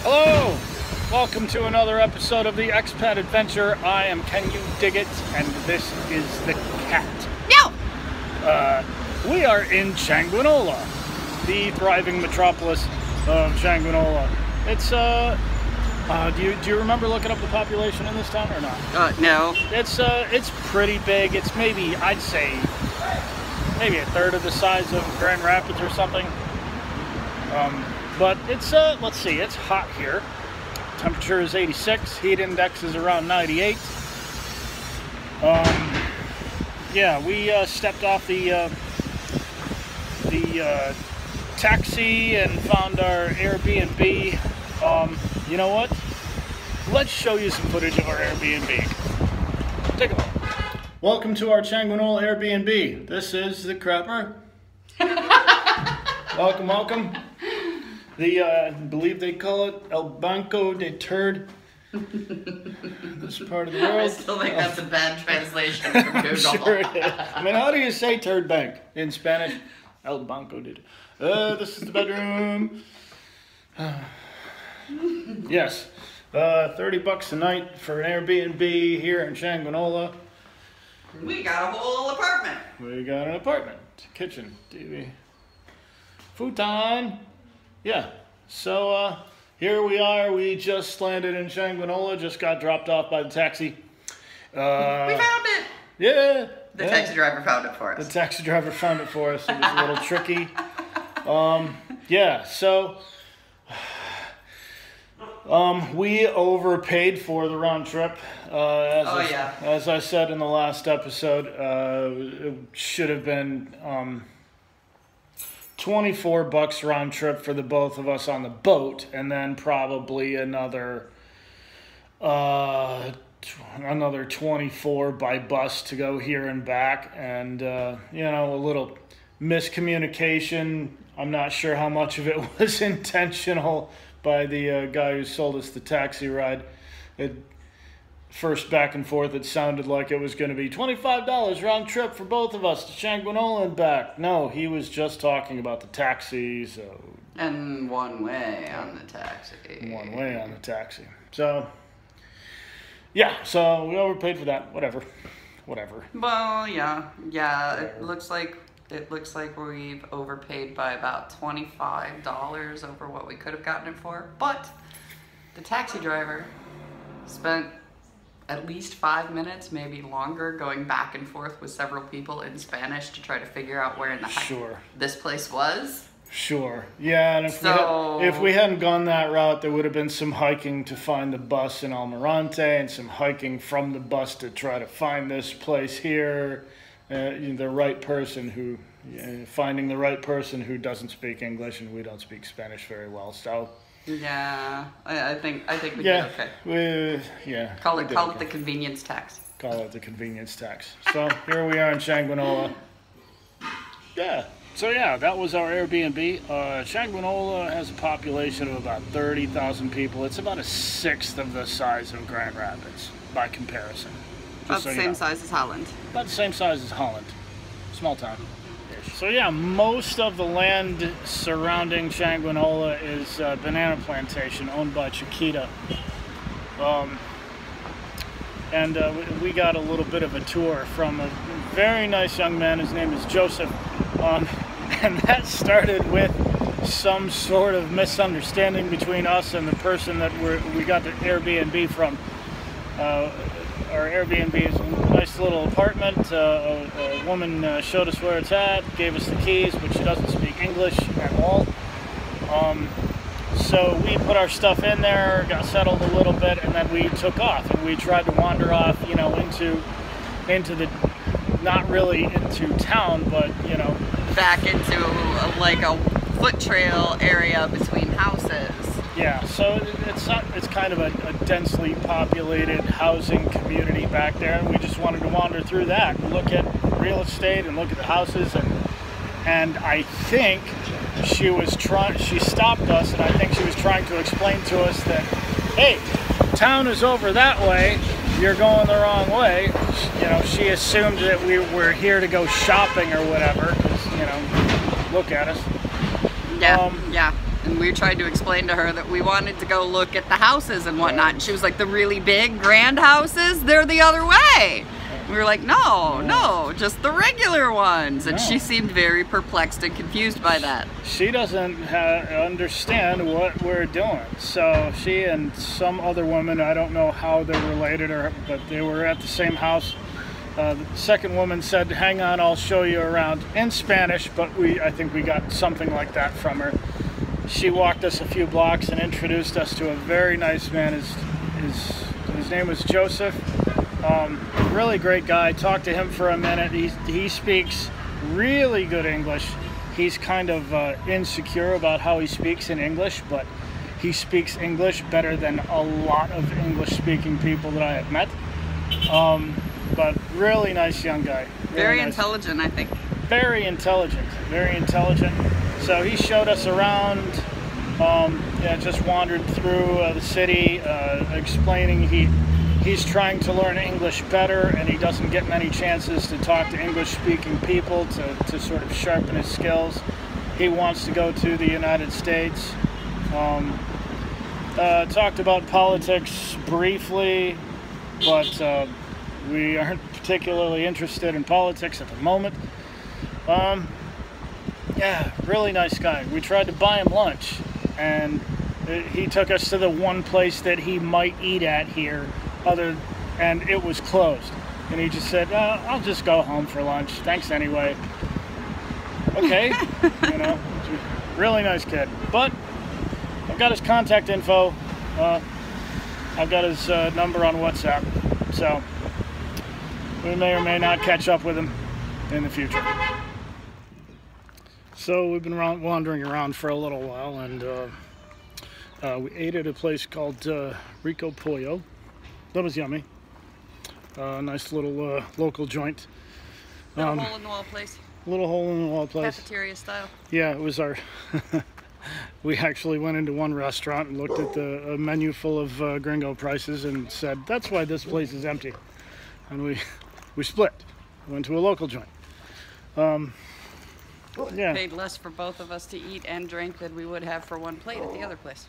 Hello! Welcome to another episode of the Expat Adventure. I am Can You Dig It? And this is the cat. No! We are in Changuinola, the thriving metropolis of Changuinola. It's, do you remember looking up the population in this town or not? No. It's pretty big. It's maybe, I'd say, maybe a third of the size of Grand Rapids or something. But it's, let's see, it's hot here. Temperature is 86, heat index is around 98. Yeah, we stepped off the taxi and found our Airbnb. You know what? Let's show you some footage of our Airbnb. Take a look. Welcome to our Changuinola Airbnb. This is the crapper. Welcome, welcome. I believe they call it El Banco de Turd. This part of the world. I still think that's a bad translation from Google. Sure it is. I mean, how do you say turd bank in Spanish? El Banco de this is the bedroom. Yes. $30 a night for an Airbnb here in Changuinola. We got a whole apartment. We got an apartment, kitchen, TV, futon. Yeah, so here we are. We just landed in Changuinola, just got dropped off by the taxi. We found it! Yeah. The taxi driver found it for us. The taxi driver found it for us. It was a little tricky. Yeah, so we overpaid for the round trip. As I said in the last episode, it should have been $24 round trip for the both of us on the boat, and then probably another 24 by bus to go here and back. And you know, a little miscommunication. I'm not sure how much of it was intentional by the guy who sold us the taxi ride. First back and forth, it sounded like it was going to be $25 round trip for both of us to Changuinola and back. No, he was just talking about the taxi. So and one way on the taxi. One way on the taxi. So yeah, so we overpaid for that. Whatever. Well, yeah. It looks like we've overpaid by about $25 over what we could have gotten it for. But the taxi driver spent at least 5 minutes, maybe longer, going back and forth with several people in Spanish to try to figure out where in the heck this place was. Sure. Yeah, and if we hadn't gone that route, there would have been some hiking to find the bus in Almirante and some hiking from the bus to try to find this place here. Finding the right person who doesn't speak English, and we don't speak Spanish very well, so. Yeah, I think we did okay. Call it the convenience tax. Call it the convenience tax. So here we are in Changuinola. Yeah. So yeah, that was our Airbnb. Changuinola has a population of about 30,000 people. It's about a sixth of the size of Grand Rapids by comparison. About the same size as Holland. About the same size as Holland. Small town. So yeah, most of the land surrounding Changuinola is banana plantation owned by Chiquita. We got a little bit of a tour from a very nice young man. His name is Joseph. And that started with some sort of misunderstanding between us and the person that we got the Airbnb from. Our Airbnb is a nice little apartment. A woman showed us where it's at, gave us the keys, but she doesn't speak English at all. So we put our stuff in there, got settled a little bit, and then we took off. And we tried to wander off, you know, into the, not really into town, but, you know, back into like a foot trail area between houses. Yeah, so it's kind of a densely populated housing community back there, and we just wanted to wander through that and look at real estate and look at the houses, and I think she stopped us, and I think she was trying to explain to us that, hey, town is over that way, you're going the wrong way. You know, she assumed that we were here to go shopping or whatever, 'cause, you know, look at us. Yeah. And we tried to explain to her that we wanted to go look at the houses and whatnot. And she was like, the really big grand houses, they're the other way. We were like, no, just the regular ones. And she seemed very perplexed and confused by that. She doesn't understand what we're doing. So she and some other woman, I don't know how they're related, but they were at the same house. The second woman said, hang on, I'll show you around, in Spanish, but I think we got something like that from her. She walked us a few blocks and introduced us to a very nice man. His name was Joseph. Really great guy. Talked to him for a minute. He speaks really good English. He's kind of insecure about how he speaks in English, but he speaks English better than a lot of English-speaking people that I have met. But really nice young guy. Very intelligent, I think. Very intelligent. Very intelligent. So he showed us around. Yeah, just wandered through the city, explaining he's trying to learn English better, and he doesn't get many chances to talk to English-speaking people to sort of sharpen his skills. He wants to go to the United States. Talked about politics briefly, but we aren't particularly interested in politics at the moment. Yeah, really nice guy. We tried to buy him lunch, and he took us to the one place that he might eat at here, and it was closed. And he just said, I'll just go home for lunch. Thanks anyway. Okay, you know, really nice kid. But I've got his contact info. I've got his number on WhatsApp. So we may or may not catch up with him in the future. So we've been wandering around for a little while, and we ate at a place called Rico Pollo. That was yummy. Nice little local joint. Little hole-in-the-wall place. Little hole-in-the-wall place. Cafeteria style. Yeah, it was our... We actually went into one restaurant and looked at the menu full of gringo prices and said, that's why this place is empty. And we split. Went to a local joint. Yeah. Paid less for both of us to eat and drink than we would have for one plate at the other place.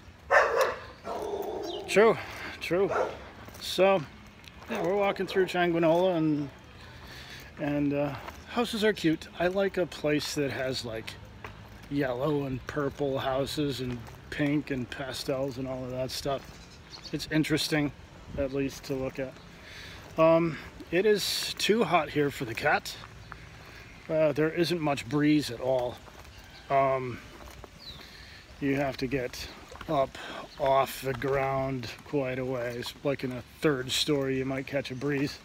True, true. So, yeah, we're walking through Changuinola, and houses are cute. I like a place that has like yellow and purple houses and pink and pastels and all of that stuff. It's interesting, at least, to look at. It is too hot here for the cat. There isn't much breeze at all. You have to get up off the ground quite a ways. Like in a third story, you might catch a breeze.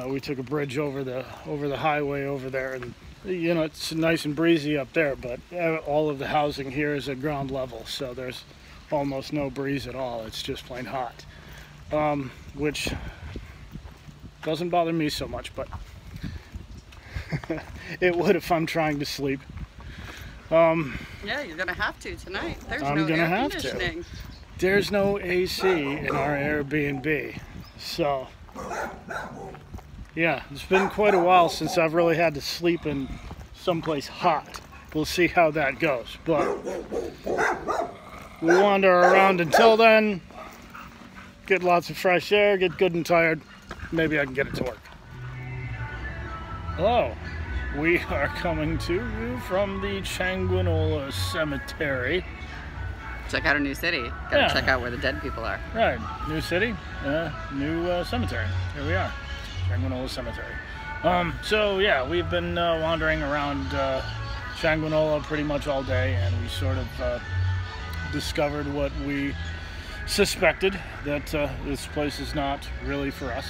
We took a bridge over the highway over there, and you know, it's nice and breezy up there, but all of the housing here is at ground level, so there's almost no breeze at all. It's just plain hot, which doesn't bother me so much, but it would if I'm trying to sleep. Yeah, you're gonna have to tonight. There's no air conditioning. There's no AC in our Airbnb, so yeah, it's been quite a while since I've really had to sleep in someplace hot. We'll see how that goes, but we wander around until then, get lots of fresh air, get good and tired. Maybe I can get it to work. Hello, we are coming to you from the Changuinola Cemetery. Check out a new city. Gotta check out where the dead people are. Right, new city, new cemetery. Here we are, Changuinola Cemetery. So yeah, we've been wandering around Changuinola pretty much all day, and we sort of discovered what we suspected, that this place is not really for us.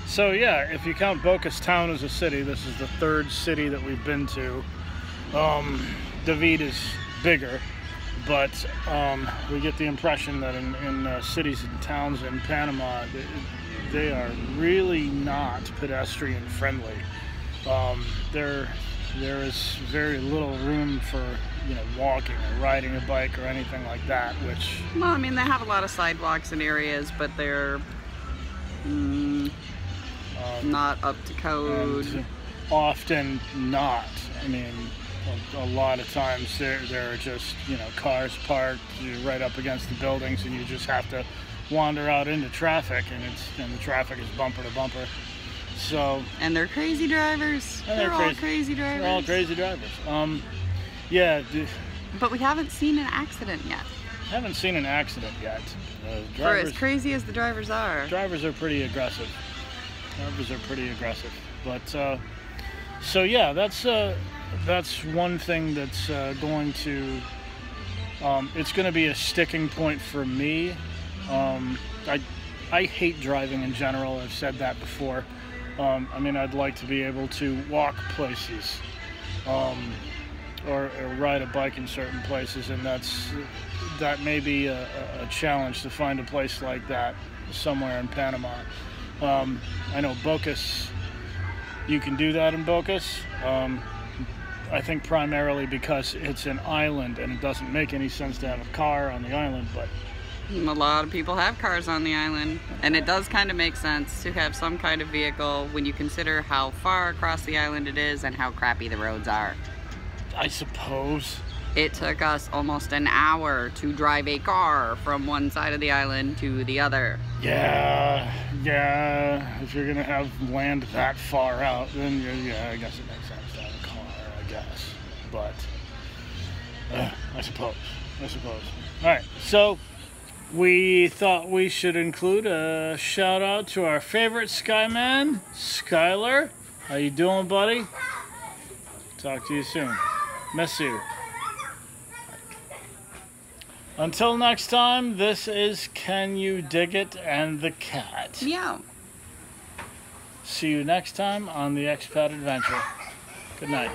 So yeah, if you count Bocas Town as a city, this is the third city that we've been to. David is bigger, but we get the impression that in cities and towns in Panama, they are really not pedestrian friendly. There is very little room for, you know, walking or riding a bike or anything like that, which... Well, I mean, they have a lot of sidewalks and areas, but they're not up to code. Often not. I mean, a lot of times there are just, you know, cars parked right up against the buildings, and you just have to wander out into traffic, and the traffic is bumper to bumper. So, and they're crazy drivers. They're all crazy drivers. They're all crazy drivers. Yeah. But we haven't seen an accident yet. Haven't seen an accident yet. For as crazy as the drivers are. Drivers are pretty aggressive. But so yeah, that's one thing that's going to it's going to be a sticking point for me. I hate driving in general. I've said that before. I mean, I'd like to be able to walk places, or ride a bike in certain places, and that may be a challenge to find a place like that somewhere in Panama. I know Bocas, you can do that in Bocas. I think primarily because it's an island and it doesn't make any sense to have a car on the island, but a lot of people have cars on the island, and it does kind of make sense to have some kind of vehicle when you consider how far across the island it is and how crappy the roads are. I suppose. It took us almost an hour to drive a car from one side of the island to the other. Yeah, if you're gonna have land that far out, then yeah, I guess it makes sense to have a car, I guess. But I suppose. All right, so we thought we should include a shout out to our favorite Skyman, Skylar. How you doing, buddy? Talk to you soon. Miss you. Until next time, this is Can You Dig It and the Cat. Yeah. See you next time on the Expat Adventure. Good night.